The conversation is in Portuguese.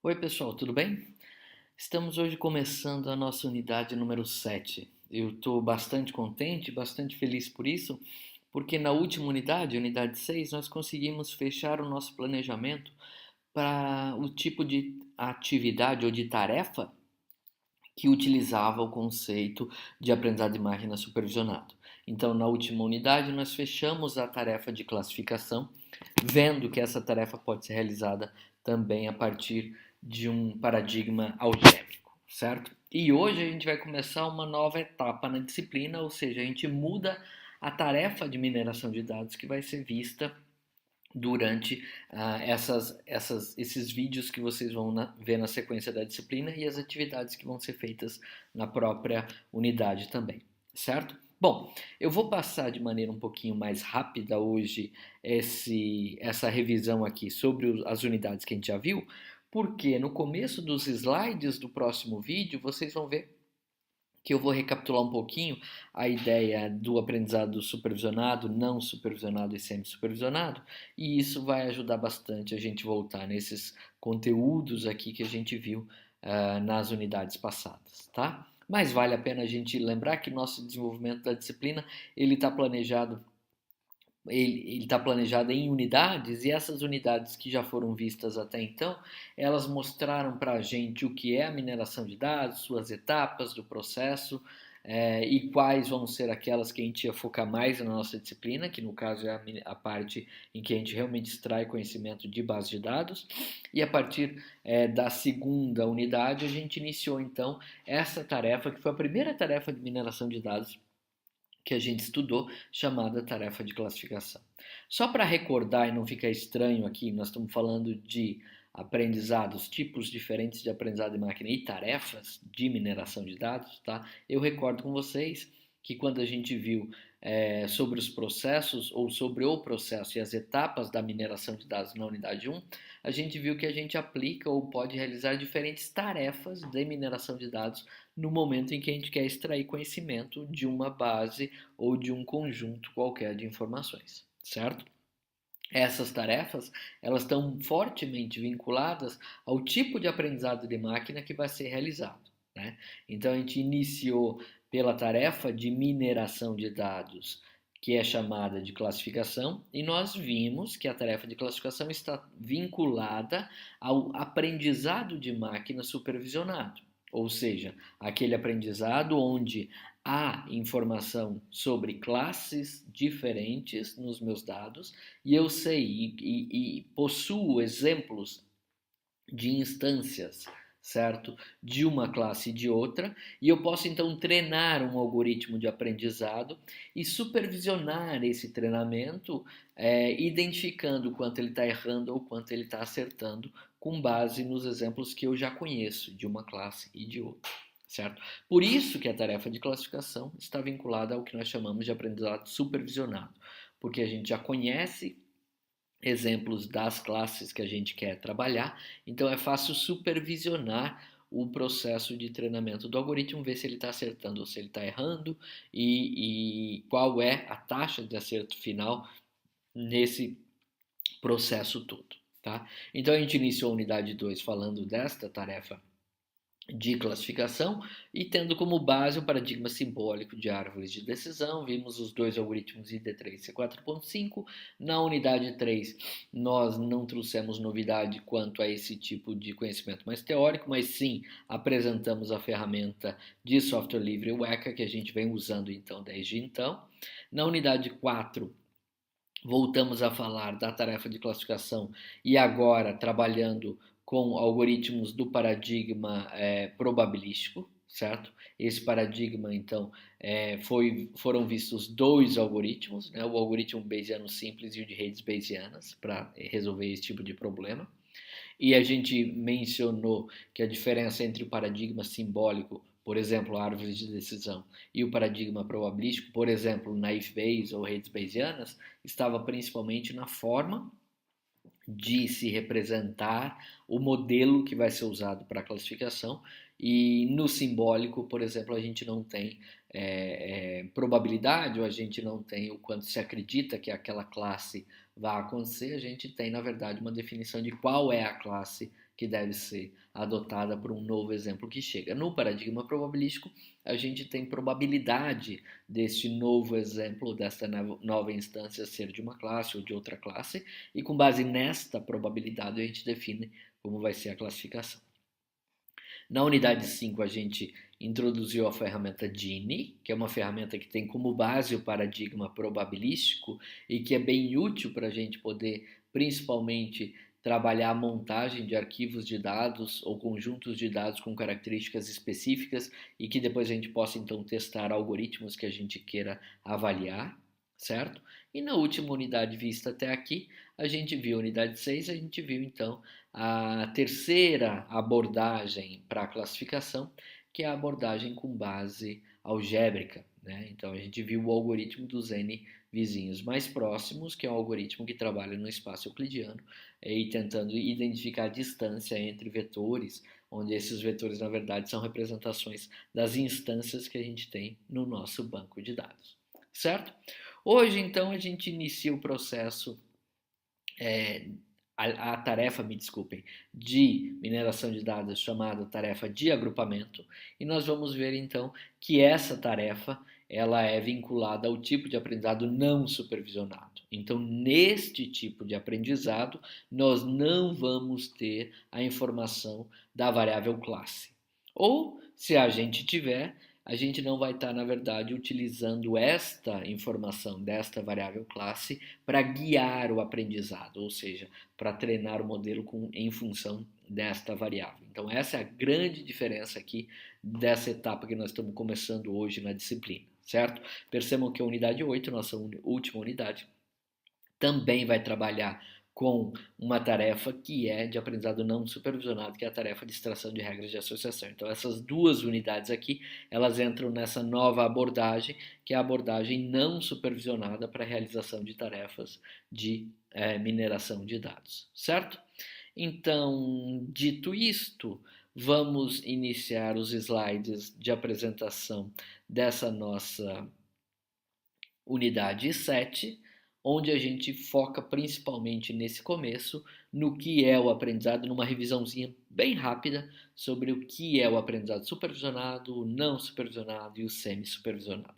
Oi, pessoal, tudo bem? Estamos hoje começando a nossa unidade número 7. Eu estou bastante contente, bastante feliz por isso, porque na última unidade, unidade 6, nós conseguimos fechar o nosso planejamento para o tipo de atividade ou de tarefa que utilizava o conceito de aprendizado de máquina supervisionado. Então, na última unidade, nós fechamos a tarefa de classificação, vendo que essa tarefa pode ser realizada também a partir de um paradigma algébrico, certo? E hoje a gente vai começar uma nova etapa na disciplina, ou seja, a gente muda a tarefa de mineração de dados que vai ser vista durante esses vídeos que vocês vão ver na sequência da disciplina e as atividades que vão ser feitas na própria unidade também, certo? Bom, eu vou passar de maneira um pouquinho mais rápida hoje essa revisão aqui sobre as unidades que a gente já viu, porque no começo dos slides do próximo vídeo vocês vão ver que eu vou recapitular um pouquinho a ideia do aprendizado supervisionado, não supervisionado e semi-supervisionado, e isso vai ajudar bastante a gente voltar nesses conteúdos aqui que a gente viu nas unidades passadas, tá? Mas vale a pena a gente lembrar que nosso desenvolvimento da disciplina ele está planejado ele está planejado em unidades e essas unidades que já foram vistas até então, elas mostraram para a gente o que é a mineração de dados, suas etapas do processo e quais vão ser aquelas que a gente ia focar mais na nossa disciplina, que no caso é a parte em que a gente realmente extrai conhecimento de base de dados. E a partir da segunda unidade, a gente iniciou então essa tarefa, que foi a primeira tarefa de mineração de dados que a gente estudou, chamada tarefa de classificação. Só para recordar e não ficar estranho aqui, nós estamos falando de aprendizados, tipos diferentes de aprendizado de máquina e tarefas de mineração de dados, tá? Eu recordo com vocês que quando a gente viu sobre os processos ou sobre o processo e as etapas da mineração de dados na unidade 1, a gente viu que a gente aplica ou pode realizar diferentes tarefas de mineração de dados no momento em que a gente quer extrair conhecimento de uma base ou de um conjunto qualquer de informações, certo? Essas tarefas, elas estão fortemente vinculadas ao tipo de aprendizado de máquina que vai ser realizado, né? Então a gente iniciou pela tarefa de mineração de dados, que é chamada de classificação, e nós vimos que a tarefa de classificação está vinculada ao aprendizado de máquina supervisionado, ou seja, aquele aprendizado onde há informação sobre classes diferentes nos meus dados e eu sei e possuo exemplos de instâncias, certo? De uma classe e de outra, e eu posso então treinar um algoritmo de aprendizado e supervisionar esse treinamento, identificando o quanto ele está errando ou quanto ele está acertando, com base nos exemplos que eu já conheço de uma classe e de outra. Certo? Por isso que a tarefa de classificação está vinculada ao que nós chamamos de aprendizado supervisionado, porque a gente já conhece exemplos das classes que a gente quer trabalhar, então é fácil supervisionar o processo de treinamento do algoritmo, ver se ele está acertando ou se ele está errando e qual é a taxa de acerto final nesse processo todo. Tá? Então a gente iniciou a unidade 2 falando desta tarefa de classificação e tendo como base o paradigma simbólico de árvores de decisão. Vimos os dois algoritmos ID3 e C4.5. Na unidade 3, nós não trouxemos novidade quanto a esse tipo de conhecimento mais teórico, mas sim apresentamos a ferramenta de software livre Weka, que a gente vem usando então desde então. Na unidade 4, voltamos a falar da tarefa de classificação e agora trabalhando com algoritmos do paradigma probabilístico, certo? Esse paradigma, então, foram vistos dois algoritmos, né? O algoritmo Bayesiano simples e o de redes Bayesianas, para resolver esse tipo de problema. E a gente mencionou que a diferença entre o paradigma simbólico, por exemplo, árvores de decisão, e o paradigma probabilístico, por exemplo, naive Bayes ou redes Bayesianas, estava principalmente na forma de se representar o modelo que vai ser usado para a classificação, e no simbólico, por exemplo, a gente não tem probabilidade, ou a gente não tem o quanto se acredita que aquela classe vai acontecer, a gente tem, na verdade, uma definição de qual é a classe que deve ser adotada por um novo exemplo que chega. No paradigma probabilístico, a gente tem probabilidade deste novo exemplo, desta nova instância ser de uma classe ou de outra classe, e com base nesta probabilidade a gente define como vai ser a classificação. Na unidade 5, a gente introduziu a ferramenta Gini, que é uma ferramenta que tem como base o paradigma probabilístico e que é bem útil para a gente poder, principalmente, trabalhar a montagem de arquivos de dados ou conjuntos de dados com características específicas e que depois a gente possa, então, testar algoritmos que a gente queira avaliar, certo? E na última unidade vista até aqui, a gente viu a unidade 6, a gente viu, então, a terceira abordagem para a classificação, que é a abordagem com base algébrica, né? Então a gente viu o algoritmo dos N vizinhos mais próximos, que é um algoritmo que trabalha no espaço euclidiano e tentando identificar a distância entre vetores, onde esses vetores na verdade são representações das instâncias que a gente tem no nosso banco de dados, certo? Hoje então a gente inicia o processo a tarefa, me desculpem, de mineração de dados chamada tarefa de agrupamento, e nós vamos ver então que essa tarefa ela é vinculada ao tipo de aprendizado não supervisionado. Então, neste tipo de aprendizado, nós não vamos ter a informação da variável classe. Ou, se a gente tiver, a gente não vai estar, na verdade, utilizando esta informação desta variável classe para guiar o aprendizado, ou seja, para treinar o modelo em função desta variável. Então, essa é a grande diferença aqui dessa etapa que nós estamos começando hoje na disciplina, certo? Percebam que a unidade 8, nossa última unidade, também vai trabalhar com uma tarefa que é de aprendizado não supervisionado, que é a tarefa de extração de regras de associação. Então, essas duas unidades aqui, elas entram nessa nova abordagem, que é a abordagem não supervisionada para a realização de tarefas de mineração de dados, certo? Então, dito isto, vamos iniciar os slides de apresentação dessa nossa unidade 7, onde a gente foca principalmente nesse começo, no que é o aprendizado, numa revisãozinha bem rápida sobre o que é o aprendizado supervisionado, o não supervisionado e o semi-supervisionado.